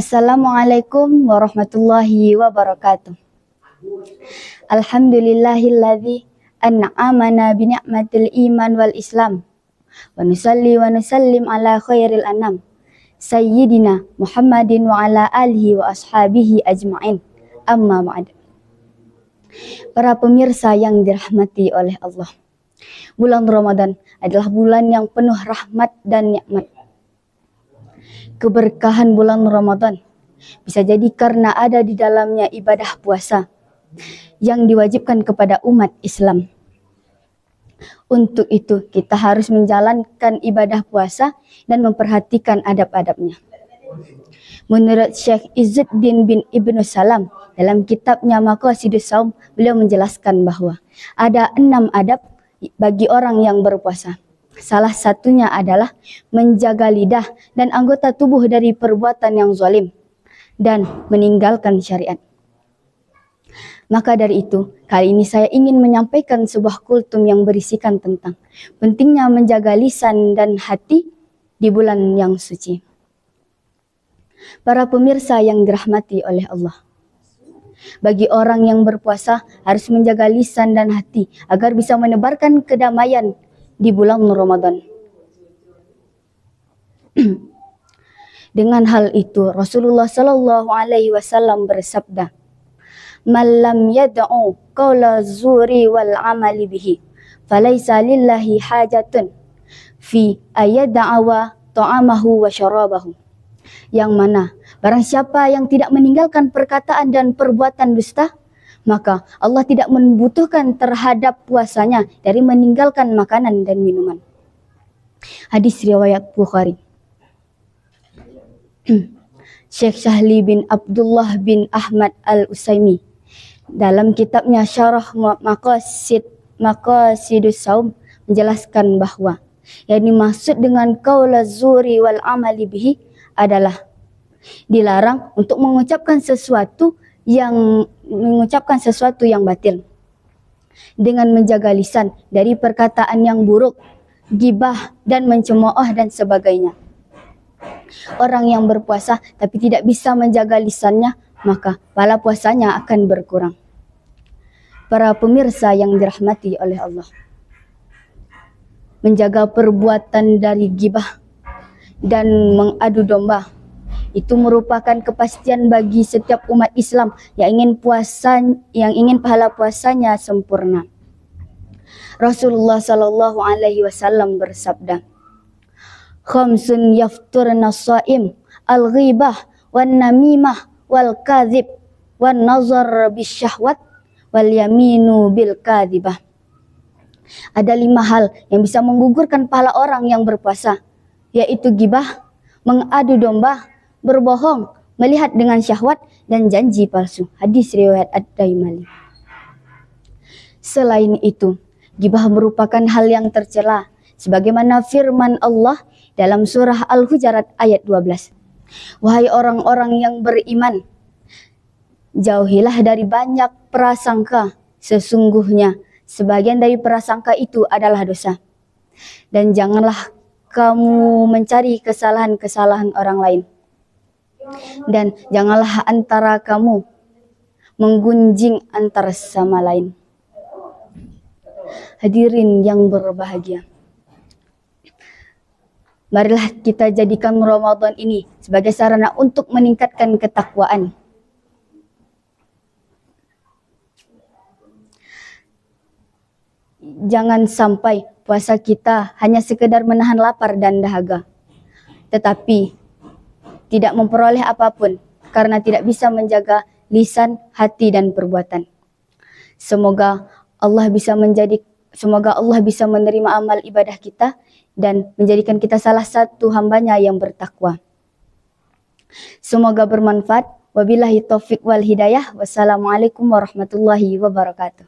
Assalamualaikum warahmatullahi wabarakatuh. Alhamdulillahilladzi an'amana bi ni'matil iman wal islam. Wa nusalli wa nusallim ala khairil anam. Sayyidina Muhammadin wa ala alihi wa ashabihi ajma'in. Amma ba'd. Para pemirsa yang dirahmati oleh Allah. Bulan Ramadan adalah bulan yang penuh rahmat dan nikmat. Keberkahan bulan Ramadan bisa jadi karena ada di dalamnya ibadah puasa yang diwajibkan kepada umat Islam. Untuk itu kita harus menjalankan ibadah puasa dan memperhatikan adab-adabnya. Menurut Syekh Izzuddin bin Ibnu Salam dalam kitabnya Maqasidus Shaum, beliau menjelaskan bahwa ada 6 adab bagi orang yang berpuasa. Salah satunya adalah menjaga lidah dan anggota tubuh dari perbuatan yang zalim dan meninggalkan syariat. Maka dari itu, kali ini saya ingin menyampaikan sebuah kultum yang berisikan tentang pentingnya menjaga lisan dan hati di bulan yang suci. Para pemirsa yang dirahmati oleh Allah. Bagi orang yang berpuasa harus menjaga lisan dan hati agar bisa menebarkan kedamaian di bulan Ramadan. Dengan hal itu Rasulullah Shallallahu Alaihi Wasallam bersabda, "Man lam yad'u qawla zuri wal amali bihi, falaysa lillahi hajatun fi ayyad'awa ta'amahu wa syarabahu." Yang mana barang siapa yang tidak meninggalkan perkataan dan perbuatan dusta, maka Allah tidak membutuhkan terhadap puasanya dari meninggalkan makanan dan minuman. Hadis riwayat Bukhari. Syekh Syahli bin Abdullah bin Ahmad Al-Utsaimin dalam kitabnya Syarah Maqasidus Shaum menjelaskan bahwa yang dimaksud dengan qaula zuri wal amali bihi adalah dilarang untuk mengucapkan sesuatu yang batil dengan menjaga lisan dari perkataan yang buruk, gibah dan mencemooh dan sebagainya. Orang yang berpuasa tapi tidak bisa menjaga lisannya, maka pahala puasanya akan berkurang. Para pemirsa yang dirahmati oleh Allah, menjaga perbuatan dari gibah dan mengadu domba itu merupakan kepastian bagi setiap umat Islam yang ingin pahala puasanya sempurna. Rasulullah Shallallahu Alaihi Wasallam bersabda, "Khamsun yafturna shaim, al-ghibah, wan namimah, wal kadhib, wan nazar bisyahwat, wal yaminu bil kadhibah." Ada 5 hal yang bisa menggugurkan pahala orang yang berpuasa, yaitu gibah, mengadu domba, berbohong, melihat dengan syahwat, dan janji palsu. Hadis riwayat Ad-Daimali. Selain itu, gibah merupakan hal yang tercela, sebagaimana firman Allah dalam surah Al-Hujurat ayat 12. Wahai orang-orang yang beriman, jauhilah dari banyak prasangka, sesungguhnya sebagian dari prasangka itu adalah dosa. Dan janganlah kamu mencari kesalahan-kesalahan orang lain. Dan janganlah antara kamu menggunjing antara sesama lain. Hadirin yang berbahagia, marilah kita jadikan Ramadan ini sebagai sarana untuk meningkatkan ketakwaan. Jangan sampai puasa kita hanya sekedar menahan lapar dan dahaga, tetapi tidak memperoleh apapun karena tidak bisa menjaga lisan, hati, dan perbuatan. Semoga Allah bisa menerima amal ibadah kita dan menjadikan kita salah satu hambanya yang bertakwa. Semoga bermanfaat. Wabillahi taufiq wal hidayah. Wassalamualaikum warahmatullahi wabarakatuh.